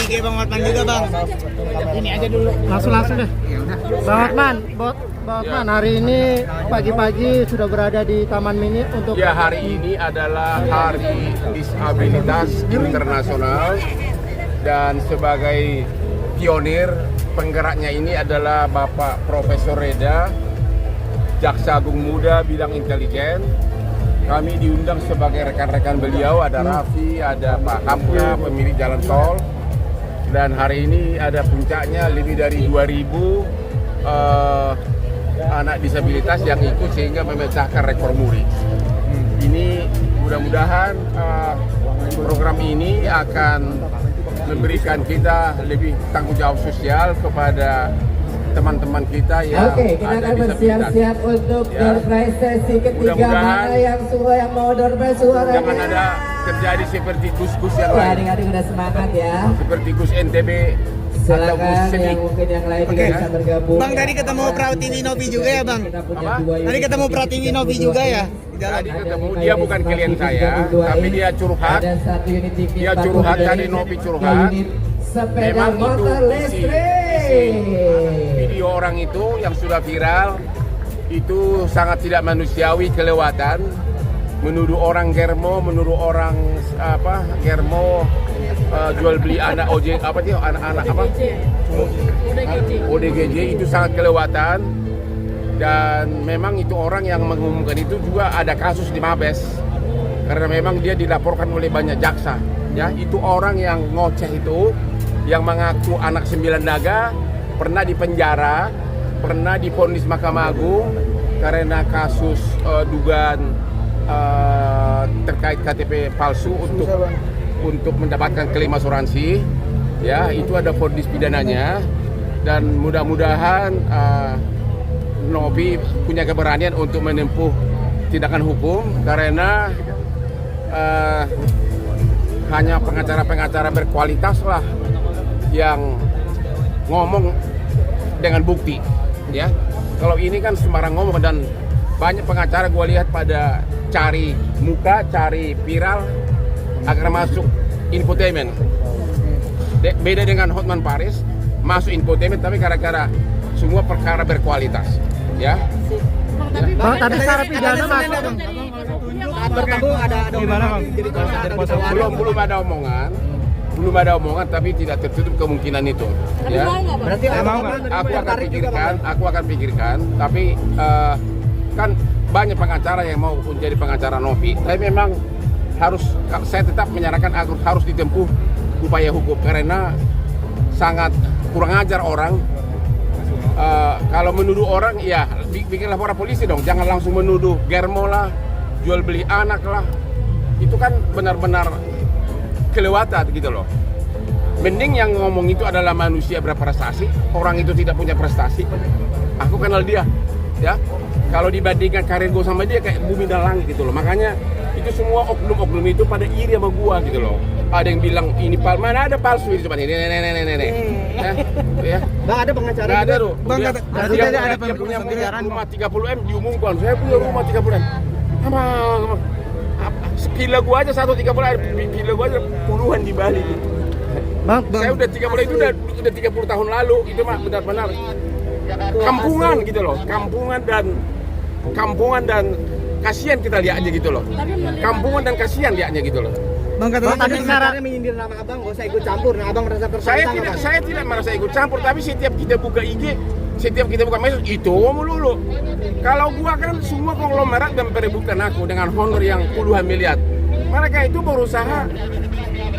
IG Bang Hotman juga Bang. Ini aja dulu. Langsung deh. Bang Hotman, Bang Hotman, hari ini pagi-pagi sudah berada di Taman Mini untuk... Ya, hari ini adalah Hari Disabilitas Internasional dan sebagai pionir penggeraknya ini adalah Bapak Profesor Reda, Jaksa Agung Muda bidang intelijen. Kami diundang sebagai rekan-rekan beliau, ada Raffi, ada Pak Hamka, pemilik jalan tol. Dan hari ini ada puncaknya lebih dari 2.000 anak disabilitas yang ikut sehingga memecahkan rekor muri. Ini mudah-mudahan program ini akan memberikan kita lebih tanggung jawab sosial kepada teman-teman kita yang Oke, kita akan bersiap-siap untuk door prize sesi ketiga. Mana yang semua yang mau door prize suaranya? Jangan ada terjadi seperti Gus-Gus yang lain. Adik-adik udah semangat ya. Seperti Gus NTB atau Gus Silakan Sedi. yang mungkin yang lain juga bisa bergabung. Bang tadi ketemu Pratiwi Novi juga ya Bang? Kita punya Apa? dua Tadi ketemu Pratiwi Novi juga ya? Di jalan. Tadi ketemu, dia bukan klien saya, tapi dia curhat. Ada satu unit TV Dia curhat, tadi Novi curhat. Sepeda Memang itu motor listrik. Video orang itu yang sudah viral itu sangat tidak manusiawi, kelewatan, menuduh orang germo, menuduh orang germo jual beli anak ojek anak-anak ODGJ itu sangat kelewatan. Dan memang itu orang yang mengumumkan itu juga ada kasus di Mabes karena memang dia dilaporkan oleh banyak jaksa ya. Itu orang yang ngoceh itu, yang mengaku anak 9 naga, pernah dipenjara, pernah divonis Mahkamah Agung karena kasus dugaan terkait KTP palsu untuk mendapatkan klaim asuransi ya. Itu ada vonis pidananya dan mudah-mudahan Novi punya keberanian untuk menempuh tindakan hukum karena hanya pengacara-pengacara berkualitas lah yang ngomong dengan bukti ya. Kalau ini kan sembarang ngomong dan banyak pengacara gue lihat pada cari muka, cari viral agar masuk infotainment. Beda dengan Hotman Paris, masuk infotainment tapi gara-gara semua perkara berkualitas ya. Bang, tadi secara pidana Mas. Bertemu ada Gimana Bang? Belum ada omongan. Belum ada omongan, tapi tidak tertutup kemungkinan itu. Ya. Berarti Aku akan pikirkan. Tapi kan banyak pengacara yang mau menjadi pengacara Novi. Tapi memang saya tetap menyarankan agar harus ditempuh upaya hukum karena sangat kurang ajar orang. Kalau menuduh orang, ya bikin laporan polisi dong. Jangan langsung menuduh germo lah, jual beli anak lah. Itu kan benar-benar kelewatan gitu loh. Mending yang ngomong itu adalah manusia berprestasi, orang itu tidak punya prestasi. Aku kenal dia, ya. Kalau dibandingkan karir gue sama dia kayak bumi dan langit gitu loh. Makanya itu semua oknum-oknum itu pada iri sama gua gitu loh. Ada yang bilang ini mana ada palsu itu coba nih. Ya. Bang ada pengacara. Nggak ada tuh. Bang Dia punya rumah 30M diumumkan. Saya punya rumah 30M. Villa gua aja 130M, villa gua aja puluhan di Bali. Bang, Saya udah 30 itu udah 30 tahun lalu. Itu mah benar-benar kampungan gitu loh. Kampungan dan kasihan kita lihatnya gitu loh. Kampungan dan kasihan lihatnya gitu loh. Bang katanya tadi pengacara menyindir nama Abang, gak usah ikut campur. Nah, Abang merasa tersangka. Saya tidak merasa ikut campur, tapi setiap kita buka IG, setiap kita buka medsos itu melulu. Kalau gua kan semua konglomerat dan perebutan aku dengan honor yang puluhan miliar. Mereka itu berusaha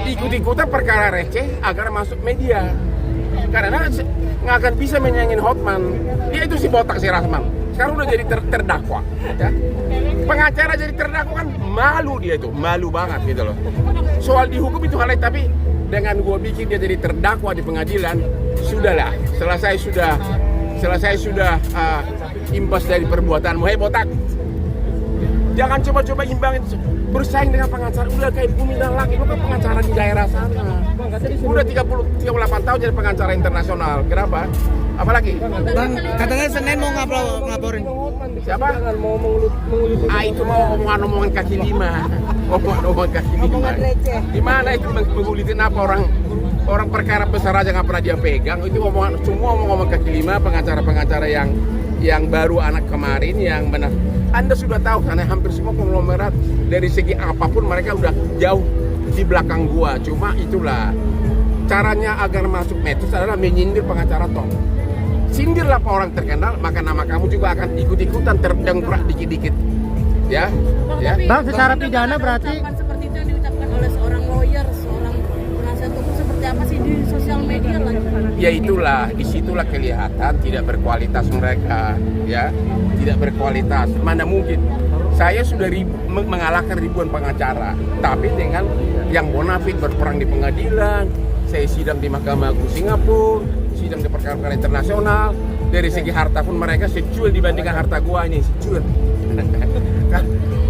ikut-ikutan perkara receh agar masuk media. Karena nggak akan bisa menyaingin Hotman. Dia itu si botak si Rasman. Sekarang udah jadi terdakwa. Ya. Pengacara jadi terdakwa kan malu dia itu, malu banget gitu loh. Soal dihukum itu hal lain, tapi dengan gua bikin dia jadi terdakwa di pengadilan, sudahlah. Selesai sudah imbas dari perbuatanmu. Hei botak, jangan coba-coba imbangin, bersaing dengan pengacara. Udah kayak bumi dan langit, lu kan pengacara di daerah sana. Udah 38 tahun jadi pengacara internasional. Kenapa? Apalagi? Bang katanya Senin mau ngelaporin. Siapa? Itu mau omongan kaki lima. Omongan kaki lima. Di mana itu mengulitin apa orang Orang perkara besar aja nggak pernah dia pegang. Itu omongan semua ngomong kaki lima, pengacara-pengacara yang baru anak kemarin yang benar. Anda sudah tahu karena hampir semua konglomerat dari segi apapun mereka udah jauh di belakang gua. Cuma itulah caranya agar masuk medsos adalah menyindir pengacara top. Sindirlah orang terkenal, maka nama kamu juga akan ikut-ikutan terdengkrak dikit-dikit. Ya, ya. Bang, secara pidana berarti Ucapan seperti itu yang diucapkan oleh seorang lawyer, seorang penasihat hukum seperti apa sih di sosial media lagi? Ya itulah, disitulah kelihatan tidak berkualitas mereka, ya, tidak berkualitas. Mana mungkin? Saya sudah mengalahkan ribuan pengacara, tapi dengan yang bonafide berperang di pengadilan, saya sidang di Mahkamah Agung Singapura, sidang di perkara-perkara internasional. Dari segi harta pun mereka secuil dibandingkan harta gua ini, secuil.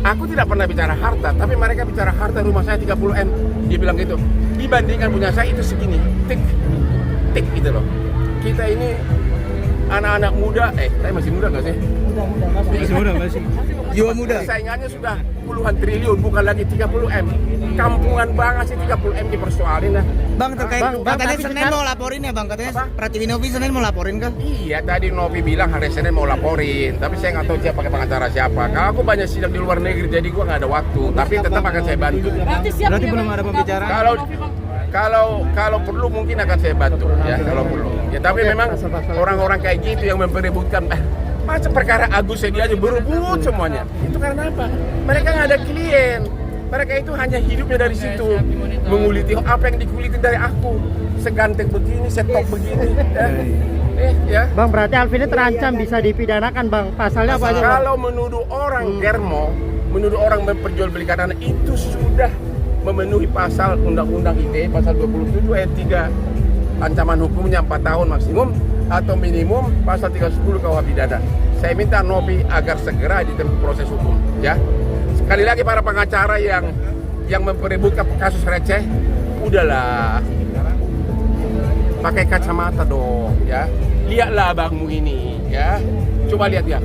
Aku tidak pernah bicara harta, tapi mereka bicara harta rumah saya 30M. Dia bilang gitu. Dibandingkan punya saya itu segini, tik gitu loh. Kita ini anak-anak muda, saya masih muda nggak sih? Masih muda masih. Jiwa muda. Saingannya sudah puluhan triliun, bukan lagi 30M. Kampungan banget sih 30M dipersoalin lah. Bang, terkait Bang, katanya tapi Senin sekarang- mau laporin ya bang, katanya Apa? Pratiwi Novi Senin mau laporin kan? Iya, tadi Novi bilang hari Senin mau laporin, tapi saya nggak tahu dia pakai pengacara siapa. Kalau aku banyak sidang di luar negeri, jadi gua nggak ada waktu. Tapi tetap akan saya bantu. Berarti siap Berarti dia belum bang, ada pembicaraan. Kalau perlu mungkin akan saya bantu ya kalau perlu. Ya tapi memang orang-orang kayak gitu yang memperebutkan macam perkara Agus Sedi aja berebut semuanya. Itu karena apa? Mereka nggak ada klien. Mereka itu hanya hidupnya dari situ, menguliti apa yang dikulitin dari aku. Seganteng begini, setok begini. Ya. Bang, berarti Alvin ini terancam bisa dipidanakan, Bang. Pasalnya apa aja, Bang? Kalau menuduh orang germo, menuduh orang memperjualbelikan anak itu sudah memenuhi pasal Undang-Undang ITE pasal 27 ayat 3. Ancaman hukumnya 4 tahun maksimum atau minimum pasal 310 KUH pidana. Saya minta Novi agar segera ditempuh proses hukum, ya. Sekali lagi para pengacara yang memperebutkan kasus receh, udahlah. Pakai kacamata dong, ya. Lihatlah abangmu ini, ya. Coba lihat ya.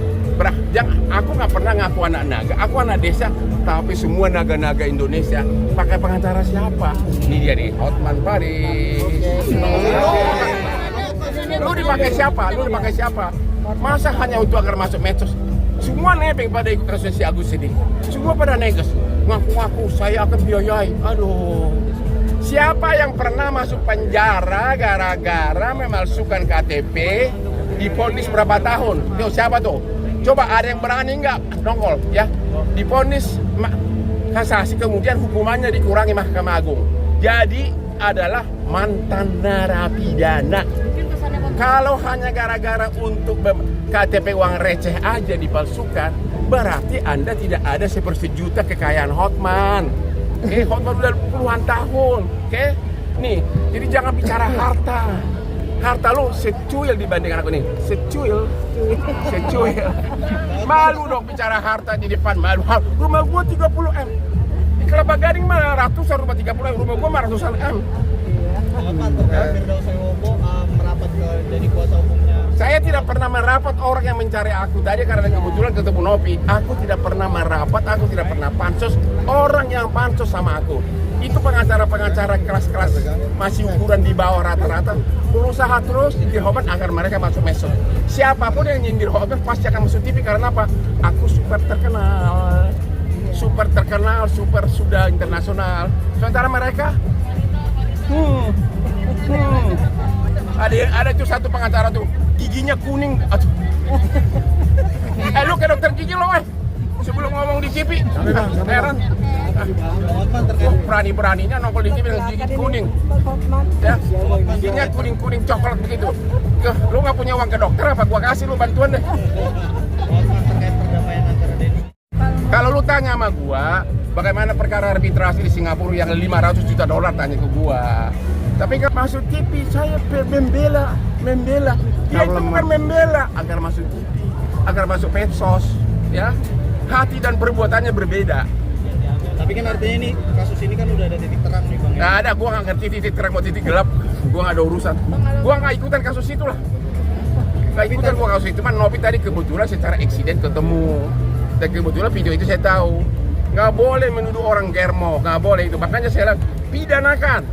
Aku nggak pernah ngaku anak naga, aku anak desa, tapi semua naga-naga Indonesia pakai pengacara siapa? Ini dia nih, Hotman Paris. Lu dipakai siapa? Masa hanya untuk agar masuk medsos? Semua nebeng pada ikut kasus si Agus ini. Semua pada neges, ngaku-ngaku saya akan biayai. Aduh. Siapa yang pernah masuk penjara gara-gara memalsukan KTP, divonis berapa tahun? Tuh siapa tuh? Coba ada yang berani nggak nongol ya? Divonis kasasi kemudian hukumannya dikurangi Mahkamah Agung. Jadi adalah mantan narapidana. Kalau hanya gara-gara untuk KTP uang receh aja dipalsukan, berarti Anda tidak ada 1/10 juta kekayaan Hotman. Hotman udah puluhan tahun. Nih, jadi jangan bicara harta. Harta lu secuil dibandingkan aku nih. Secuil. Malu dong bicara harta di depan, malu. Rumah gua 30M. Di Kelapa Gading mah ratusan rumah 30M, rumah gua mah ratusan M. Pak, terkait Firdaus Wibowo merapat ke jadi kuasa hukumnya. Saya tidak pernah merapat orang yang mencari aku tadi karena kebetulan ketemu Novi. Aku tidak pernah merapat, aku tidak pernah pansos orang yang pansos sama aku. Itu pengacara-pengacara kelas-kelas masih ukuran di bawah rata-rata berusaha terus nyindir Hotman agar mereka masuk medsos. Siapapun yang nyindir Hotman pasti akan masuk TV karena apa? Aku super terkenal, super sudah internasional. Sementara mereka, ada tuh satu pengacara tuh giginya kuning. Aduh. Lu ke dokter gigi lo, sebelum ngomong di TV. Heran. Berani-beraninya nongol di TV dengan gigi kuning. Ya, giginya kuning-kuning coklat begitu. Lu nggak punya uang ke dokter apa? Gua kasih lu bantuan deh. Terkait perdamaian antara Denny. Kalau lu tanya sama gua, bagaimana perkara arbitrasi di Singapura yang 500 juta dolar, tanya ke gua. Tapi kan masuk TV, saya membela. Dia itu bukan membela, agar masuk TV, agar masuk medsos, ya. Hati dan perbuatannya berbeda. Tapi kan artinya ini kasus ini kan udah ada titik terang nih bang. Nggak ada, gua nggak ngerti titik terang mau titik gelap. Gua nggak ada urusan. Gua nggak ikutan kasus itu lah. Nggak ikutan gua kasus itu. Novi tadi kebetulan secara eksiden ketemu. Dan kebetulan video itu saya tahu. Nggak boleh menuduh orang germo, nggak boleh itu. Makanya saya bilang pidanakan.